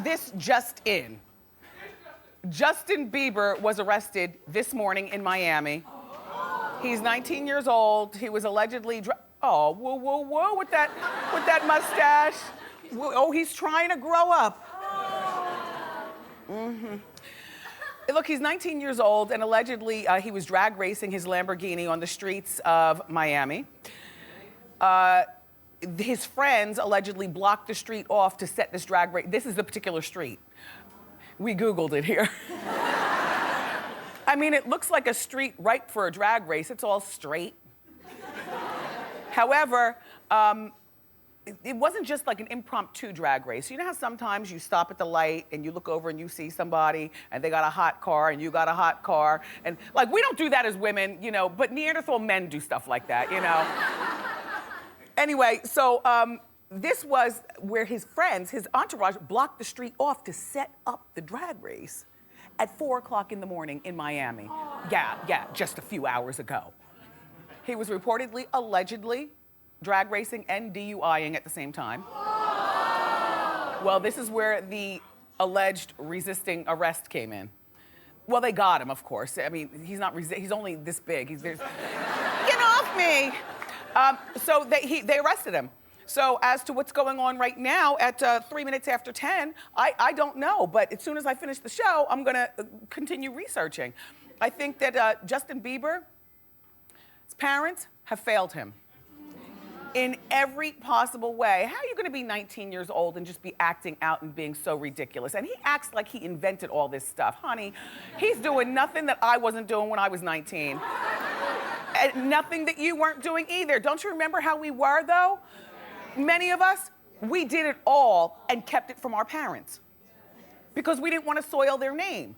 This just in. Justin Bieber was arrested this morning in Miami. He's 19 years old. He was allegedly, oh, whoa, whoa, whoa, with that mustache. Oh, he's trying to grow up. Look, he's 19 years old, and allegedly he was drag racing his Lamborghini on the streets of Miami. His friends allegedly blocked the street off to set this drag race. This is the particular street. We Googled it here. I mean, it looks like a street ripe for a drag race. It's all straight. However, it wasn't just like an impromptu drag race. You know how sometimes you stop at the light and you look over and you see somebody and they got a hot car and you got a hot car. And like, we don't do that as women, you know, but Neanderthal men do stuff like that, you know? Anyway, so this was where his friends, his entourage, blocked the street off to set up the drag race at 4 o'clock in the morning in Miami. Yeah, just a few hours ago. He was reportedly, allegedly, drag racing and DUIing at the same time. Well, this is where the alleged resisting arrest came in. Well, they got him, of course. I mean, he's only this big. Get off me! So they arrested him. So as to what's going on right now at 3 minutes after 10, I don't know. But as soon as I finish the show, I'm gonna continue researching. I think that Justin Bieber, his parents have failed him in every possible way. How are you gonna be 19 years old and just be acting out and being so ridiculous? And he acts like he invented all this stuff. Honey, he's doing nothing that I wasn't doing when I was 19. And nothing that you weren't doing either. Don't you remember how we were, though? Many of us, we did it all and kept it from our parents because we didn't want to soil their name,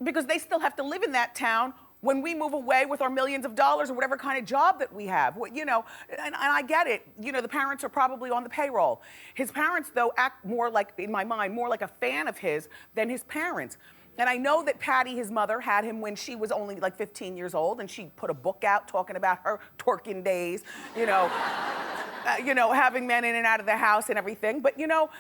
because they still have to live in that town when we move away with our millions of dollars or whatever kind of job that we have. You know, and I get it. You know, the parents are probably on the payroll. His parents, though, act more like, in my mind, more like a fan of his than his parents. And I know that Patty, his mother, had him when she was only like 15 years old, and she put a book out talking about her twerking days, you know, having men in and out of the house and everything. But, you know,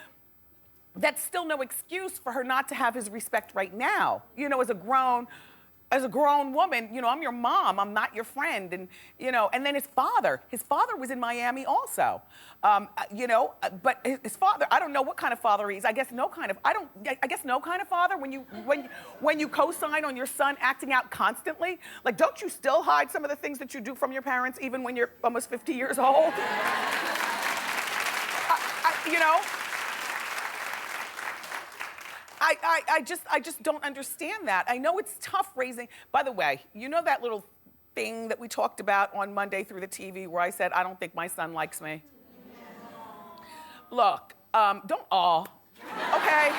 that's still no excuse for her not to have his respect right now. You know, as a grown woman, you know, I'm your mom, I'm not your friend. And, you know, and then his father was in Miami also. You know, but his father, I don't know what kind of father he is. I guess no kind of father when you co-sign on your son acting out constantly. Like, don't you still hide some of the things that you do from your parents even when you're almost 50 years old? You know? I just don't understand that. I know it's tough raising. By the way, you know that little thing that we talked about on Monday through the TV where I said, I don't think my son likes me? Look, don't okay?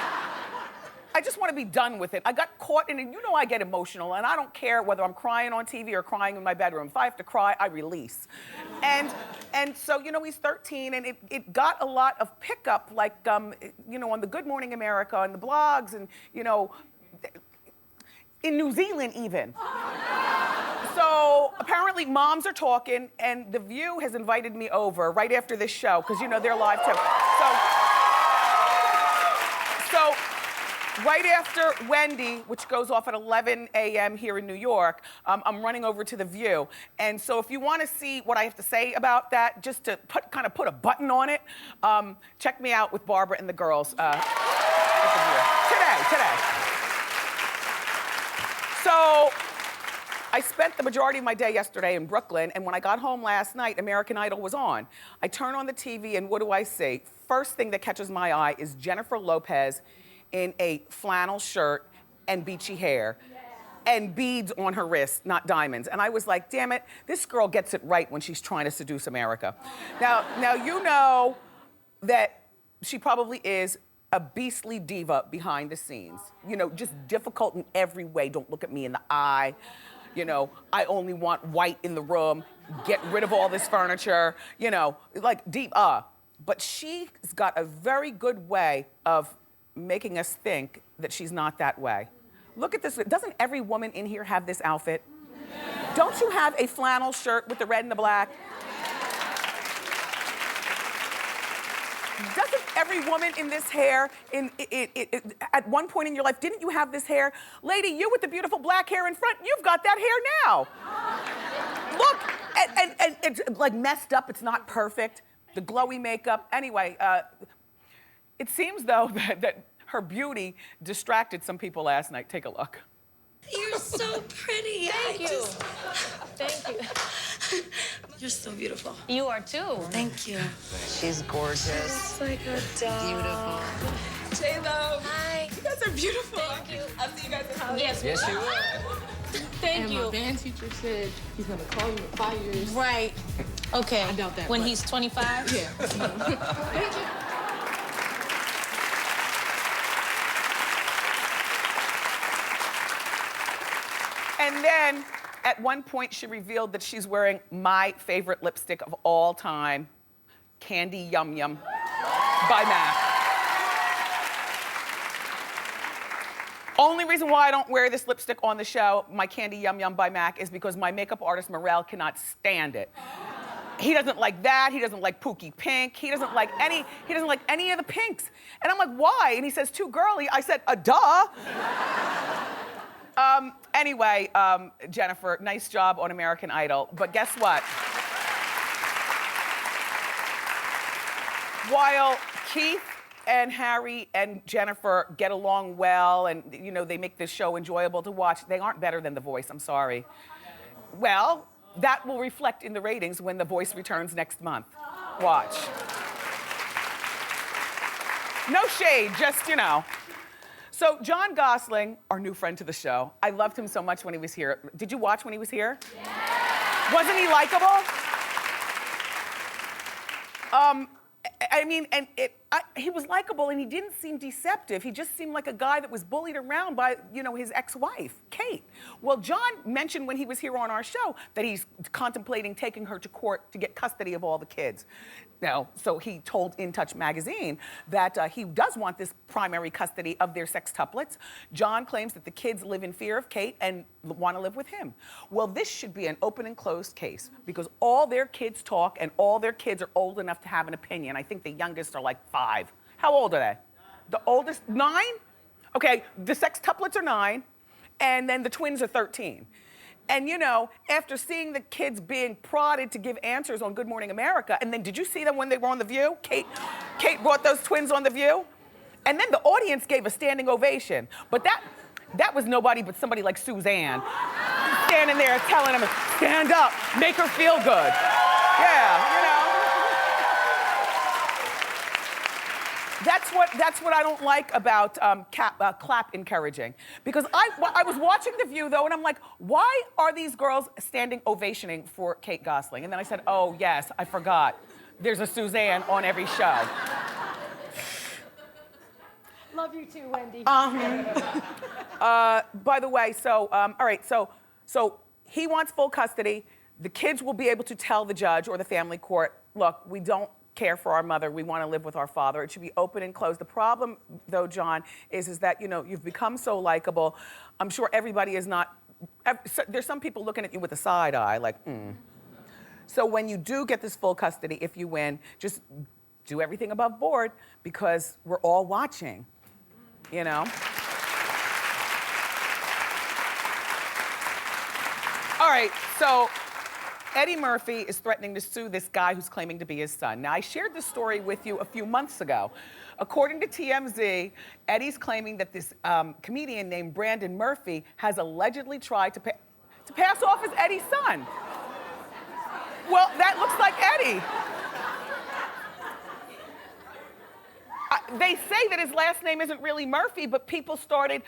I just want to be done with it. I got caught in it. You know I get emotional, and I don't care whether I'm crying on TV or crying in my bedroom. If I have to cry, I release. And so, you know, he's 13, and it got a lot of pickup, like, you know, on the Good Morning America and the blogs, and, you know, in New Zealand even. So apparently moms are talking, and The View has invited me over right after this show, because, you know, they're live too. So right after Wendy, which goes off at 11 a.m. here in New York, I'm running over to The View. And so if you want to see what I have to say about that, just to kind of put a button on it, check me out with Barbara and the girls at The View. Today. So I spent the majority of my day yesterday in Brooklyn, and when I got home last night, American Idol was on. I turn on the TV, and what do I see? First thing that catches my eye is Jennifer Lopez in a flannel shirt and beachy hair and beads on her wrist, not diamonds. And I was like, damn it, this girl gets it right when she's trying to seduce America. Now you know that she probably is a beastly diva behind the scenes. You know, just difficult in every way. Don't look at me in the eye. You know, I only want white in the room. Get rid of all this furniture. You know, like deep, But she's got a very good way of making us think that she's not that way. Look at this. Doesn't every woman in here have this outfit? Don't you have a flannel shirt with the red and the black? Doesn't every woman in this hair, at one point in your life, didn't you have this hair? Lady, you with the beautiful black hair in front, you've got that hair now. Look, and it's like messed up, it's not perfect. The glowy makeup. Anyway, it seems though that her beauty distracted some people last night. Take a look. You're so pretty. Thank you. Thank you. You're so beautiful. You are too. Thank you. She's gorgeous. She's like a doll. Beautiful. J-Lo. Hi. You guys are beautiful. Thank you. I'll see you guys in college. Yes, Yes, you will. thank And you. my band teacher said he's gonna call you in 5 years. Right. Okay. I doubt that, When but- he's 25? Yeah. Thank you. And then, at one point, she revealed that she's wearing my favorite lipstick of all time, Candy Yum Yum by MAC. Only reason why I don't wear this lipstick on the show, my Candy Yum Yum by MAC, is because my makeup artist, Morel, cannot stand it. He doesn't like that, he doesn't like Pookie Pink, he doesn't like any of the pinks. And I'm like, why? And he says, too girly. I said, duh. Anyway, Jennifer, nice job on American Idol. But guess what? While Keith and Harry and Jennifer get along well and, you know, they make this show enjoyable to watch, they aren't better than The Voice, I'm sorry. Well, that will reflect in the ratings when The Voice returns next month. Watch. No shade, just, you know. So John Gosling, our new friend to the show, I loved him so much when he was here. Did you watch when he was here? Yeah. Wasn't he likable? I mean, and he was likable and he didn't seem deceptive. He just seemed like a guy that was bullied around by, you know, his ex-wife, Kate. Well, John mentioned when he was here on our show that he's contemplating taking her to court to get custody of all the kids. Now, so he told In Touch magazine that he does want this primary custody of their sextuplets. John claims that the kids live in fear of Kate and want to live with him. Well, this should be an open and closed case because all their kids talk and all their kids are old enough to have an opinion. I think the youngest are like 5. How old are they? The oldest, 9? Okay, the sextuplets are 9, and then the twins are 13. And you know, after seeing the kids being prodded to give answers on Good Morning America, and then did you see them when they were on The View? Kate brought those twins on The View. And then the audience gave a standing ovation. But that was nobody but somebody like Suzanne standing there telling them, stand up, make her feel good. Yeah, you know. That's what I don't like about clap encouraging. Because I was watching The View, though, and I'm like, why are these girls standing ovationing for Kate Gosling? And then I said, oh, yes, I forgot. There's a Suzanne on every show. Love you too, Wendy. By the way, all right, so he wants full custody. The kids will be able to tell the judge or the family court, look, we don't care for our mother, we want to live with our father. It should be open and closed. The problem, though, John, is that, you know, you've become so likable. I'm sure everybody is not, there's some people looking at you with a side eye, like, So when you do get this full custody, if you win, just do everything above board because we're all watching, you know? All right, so Eddie Murphy is threatening to sue this guy who's claiming to be his son. Now, I shared this story with you a few months ago. According to TMZ, Eddie's claiming that this comedian named Brandon Murphy has allegedly tried to pass off as Eddie's son. Well, that looks like Eddie. They say that his last name isn't really Murphy, but people started,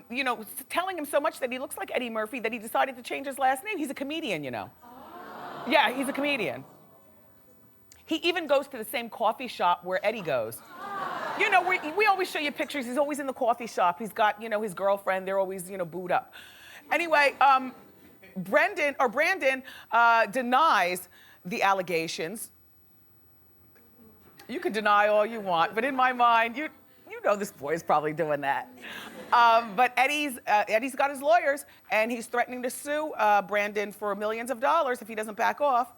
you know, telling him so much that he looks like Eddie Murphy that he decided to change his last name. He's a comedian, you know. Yeah, he's a comedian. He even goes to the same coffee shop where Eddie goes. You know, we always show you pictures. He's always in the coffee shop. He's got, you know, his girlfriend. They're always, you know, booed up. Anyway, Brandon denies the allegations. You can deny all you want, but in my mind, you know this boy is probably doing that. But Eddie's got his lawyers, and he's threatening to sue Brandon for millions of dollars if he doesn't back off.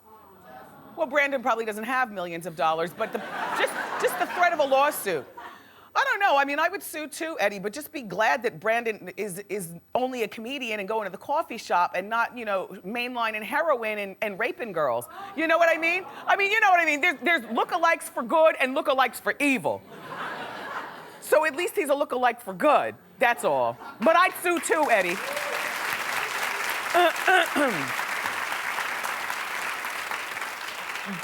Well, Brandon probably doesn't have millions of dollars, but just the threat of a lawsuit. I don't know. I mean, I would sue too, Eddie, but just be glad that Brandon is only a comedian and going to the coffee shop and not, you know, mainlining heroin and raping girls. You know what I mean? You know what I mean? There's lookalikes for good and lookalikes for evil. So at least he's a lookalike for good. That's all. But I'd sue too, Eddie.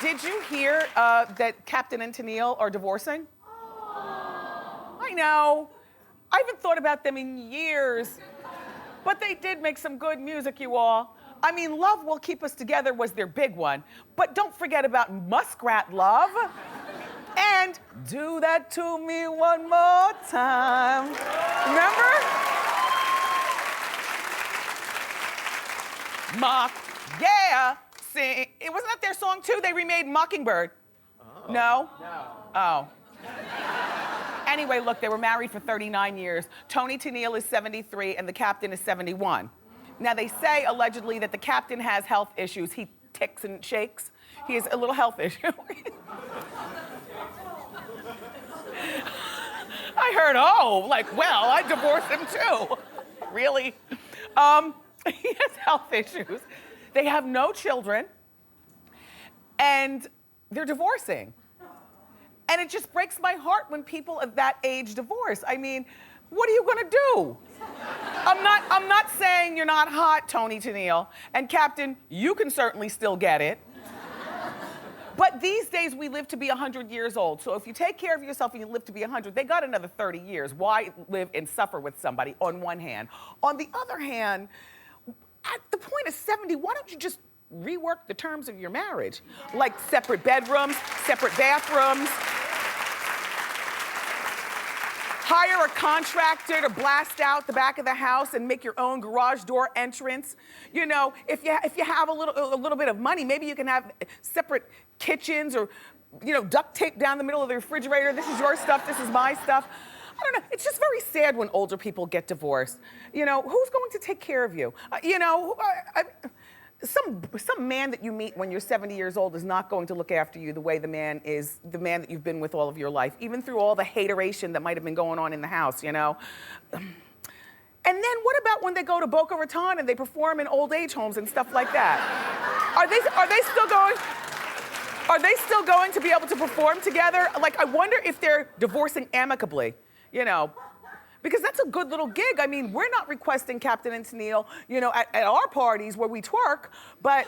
Did you hear that Captain and Tennille are divorcing? I know. I haven't thought about them in years. But they did make some good music, you all. I mean, Love Will Keep Us Together was their big one. But don't forget about Muskrat Love. And Do That To Me One More Time. Remember? Yeah. Sing. It wasn't that their song too? They remade Mockingbird. Oh. No? No. Oh. Anyway, look, they were married for 39 years. Tony Tennille is 73 and the Captain is 71. Now they say allegedly that the Captain has health issues. He ticks and shakes. He has a little health issue. I heard, well, I divorced him too. Really? He has health issues. They have no children, and they're divorcing. And it just breaks my heart when people of that age divorce. I mean, what are you gonna do? I'm not saying you're not hot, Tony Tennille, and Captain, you can certainly still get it. But these days, we live to be 100 years old. So if you take care of yourself and you live to be 100, they got another 30 years. Why live and suffer with somebody, on one hand? On the other hand, at the point of 70, why don't you just rework the terms of your marriage? Like separate bedrooms, separate bathrooms. Hire a contractor to blast out the back of the house and make your own garage door entrance. You know, if you have a little bit of money, maybe you can have separate kitchens or, you know, duct tape down the middle of the refrigerator. This is your stuff, this is my stuff. I don't know, it's just very sad when older people get divorced. You know, who's going to take care of you? You know, some man that you meet when you're 70 years old is not going to look after you the way the man that you've been with all of your life, even through all the hateration that might have been going on in the house, you know? And then what about when they go to Boca Raton and they perform in old age homes and stuff like that? Are they still going to be able to perform together? Like, I wonder if they're divorcing amicably, you know? Because that's a good little gig. I mean, we're not requesting Captain and Tennille, you know, at our parties where we twerk, but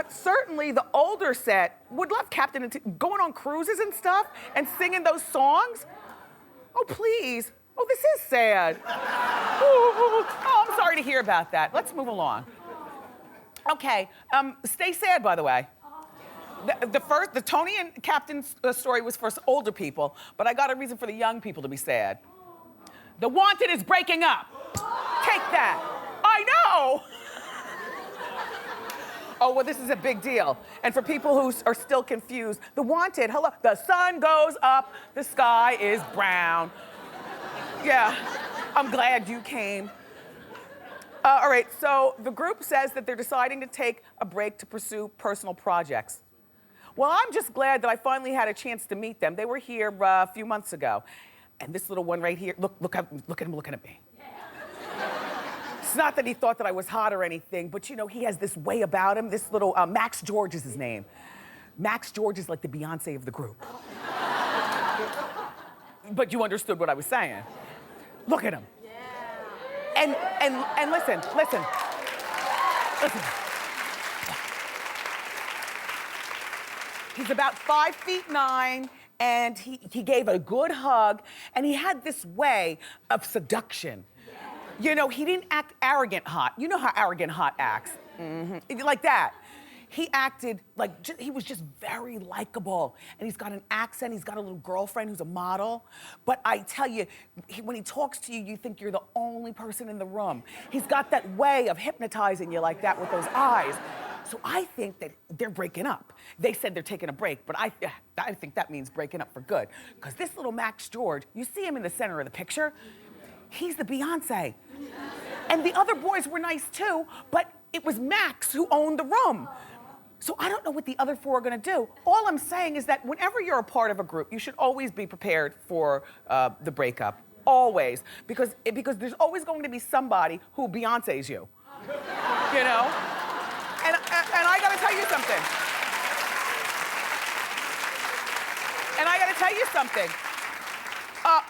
certainly the older set would love Captain and Tennille going on cruises and stuff and singing those songs. Oh, please. Oh, this is sad. Oh, I'm sorry to hear about that. Let's move along. Okay, stay sad, by the way. The Tony and Captain story was for older people, but I got a reason for the young people to be sad. The Wanted is breaking up. Take that. I know. Oh, well, this is a big deal. And for people who are still confused, The Wanted, hello, the sun goes up, the sky is brown. Yeah, I'm glad you came. All right, so the group says that they're deciding to take a break to pursue personal projects. Well, I'm just glad that I finally had a chance to meet them. They were here a few months ago. And this little one right here, look at him looking at me. It's not that he thought that I was hot or anything, but you know, he has this way about him. This little, Max George is his name. Max George is like the Beyonce of the group. But you understood what I was saying. Look at him. Yeah. And listen. He's about 5'9", and he gave a good hug, and he had this way of seduction. Yeah. You know, he didn't act arrogant hot. You know how arrogant hot acts. Mm-hmm. Like that. He acted like, he was just very likable. And he's got an accent, he's got a little girlfriend who's a model. But I tell you, when he talks to you, you think you're the only person in the room. He's got that way of hypnotizing you like that with those eyes. So I think that they're breaking up. They said they're taking a break, but I think that means breaking up for good. Because this little Max George, you see him in the center of the picture? He's the Beyonce. And the other boys were nice too, but it was Max who owned the room. So I don't know what the other four are gonna do. All I'm saying is that whenever you're a part of a group, you should always be prepared for the breakup. Always. Because there's always going to be somebody who Beyonce's you. You know? And I gotta tell you something. And I gotta tell you something.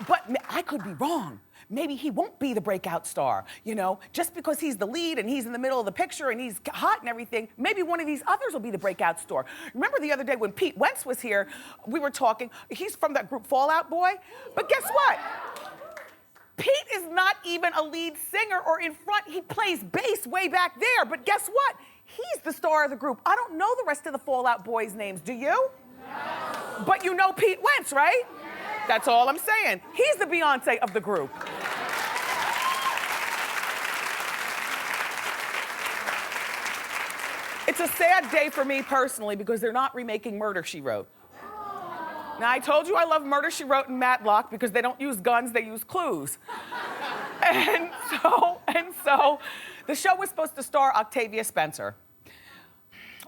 But I could be wrong. Maybe he won't be the breakout star, you know? Just because he's the lead and he's in the middle of the picture and he's hot and everything, maybe one of these others will be the breakout star. Remember the other day when Pete Wentz was here, we were talking, he's from that group Fall Out Boy, but guess what? Pete is not even a lead singer or in front, he plays bass way back there, but guess what? He's the star of the group. I don't know the rest of the Fall Out Boys' names, do you? No. But you know Pete Wentz, right? That's all I'm saying. He's the Beyonce of the group. It's a sad day for me personally because they're not remaking Murder, She Wrote. Now, I told you I love Murder, She Wrote and Matlock because they don't use guns, they use clues. And so, the show was supposed to star Octavia Spencer.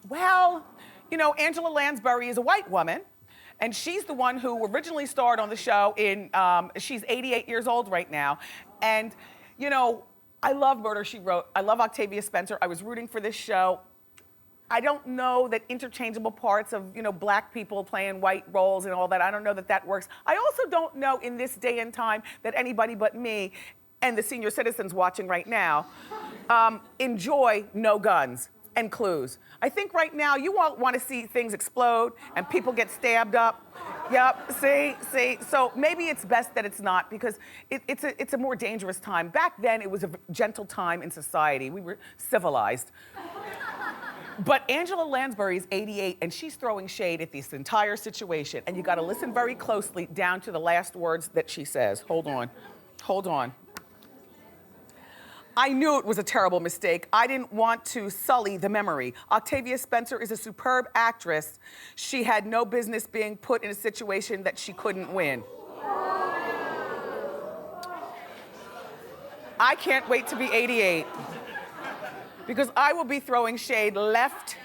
Well, you know, Angela Lansbury is a white woman, and she's the one who originally starred on the show she's 88 years old right now. And, you know, I love Murder, She Wrote. I love Octavia Spencer. I was rooting for this show. I don't know that interchangeable parts of, you know, black people playing white roles and all that, I don't know that that works. I also don't know in this day and time that anybody but me and the senior citizens watching right now enjoy no guns and clues. I think right now you all want to see things explode and people get stabbed up. Yep, see. So maybe it's best that it's not because it's a more dangerous time. Back then it was a gentle time in society. We were civilized. But Angela Lansbury is 88 and she's throwing shade at this entire situation. And you gotta listen very closely down to the last words that she says. Hold on. I knew it was a terrible mistake. I didn't want to sully the memory. Octavia Spencer is a superb actress. She had no business being put in a situation that she couldn't win. I can't wait to be 88 because I will be throwing shade left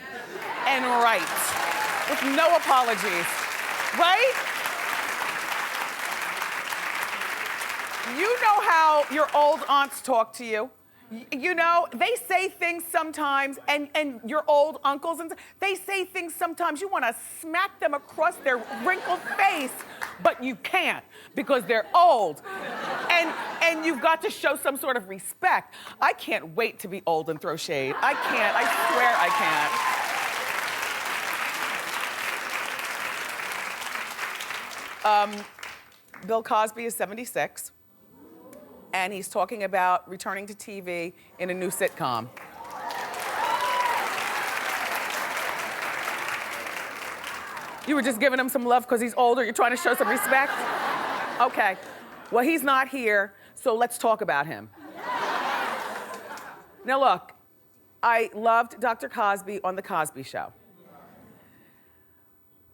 and right with no apologies, right? You know how your old aunts talk to you. You know, they say things sometimes, and your old uncles, and they say things sometimes you want to smack them across their wrinkled face, but you can't because they're old. And you've got to show some sort of respect. I can't wait to be old and throw shade. I can't, I swear I can't. Bill Cosby is 76. And he's talking about returning to TV in a new sitcom. You were just giving him some love because he's older, you're trying to show some respect? Okay, well, he's not here, so let's talk about him. Now look, I loved Dr. Cosby on The Cosby Show.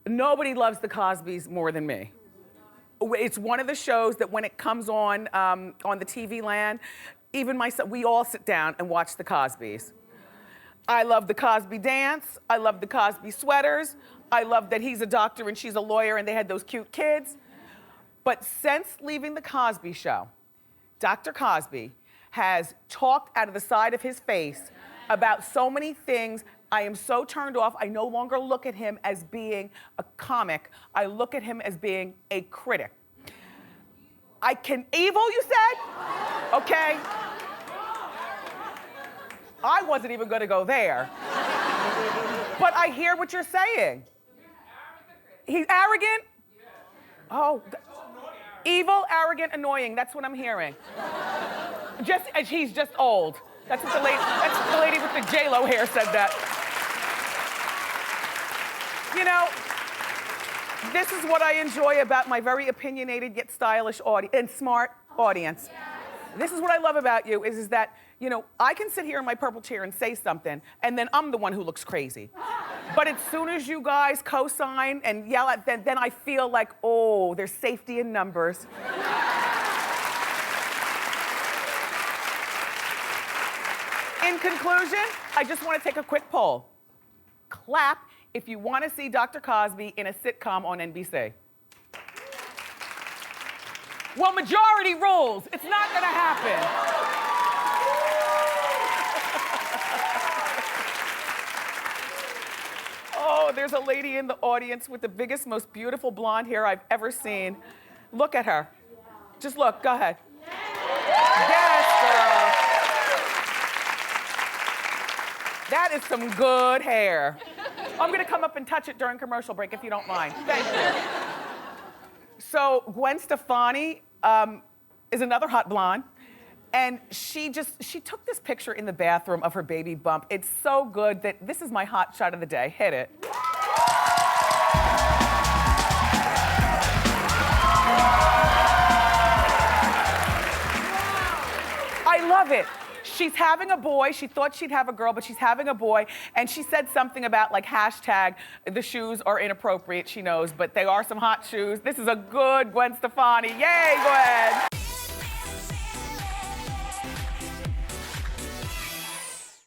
Nobody loves the Cosbys more than me. It's one of the shows that when it comes on the TV land, even myself, we all sit down and watch the Cosbys. I love the Cosby dance. I love the Cosby sweaters. I love that he's a doctor and she's a lawyer and they had those cute kids. But since leaving the Cosby Show, Dr. Cosby has talked out of the side of his face about so many things. I am so turned off. I no longer look at him as being a comic. I look at him as being a critic. Evil, you said? Okay. I wasn't even gonna go there. But I hear what you're saying. He's arrogant? Oh, evil, arrogant, annoying. That's what I'm hearing. He's just old. That's the lady with the J-Lo hair said that. You know, this is what I enjoy about my very opinionated yet stylish audience and smart audience. This is what I love about you is that, you know, I can sit here in my purple chair and say something, and then I'm the one who looks crazy. But as soon as you guys co-sign and yell at them, then I feel like, oh, there's safety in numbers. In conclusion, I just want to take a quick poll. clap if you want to see Dr. Cosby in a sitcom on NBC. Well, majority rules. It's not gonna happen. Oh, there's a lady in the audience with the biggest, most beautiful blonde hair I've ever seen. Look at her. Just look, go ahead. Yes, girl. That is some good hair. I'm gonna come up and touch it during commercial break if you don't mind. Thank you. So Gwen Stefani is another hot blonde. And she took this picture in the bathroom of her baby bump. It's so good that this is my hot shot of the day. Hit it. I love it. She's having a boy. She thought she'd have a girl, but she's having a boy. And she said something about like hashtag, the shoes are inappropriate, she knows, but they are some hot shoes. This is a good Gwen Stefani. Yay, Gwen.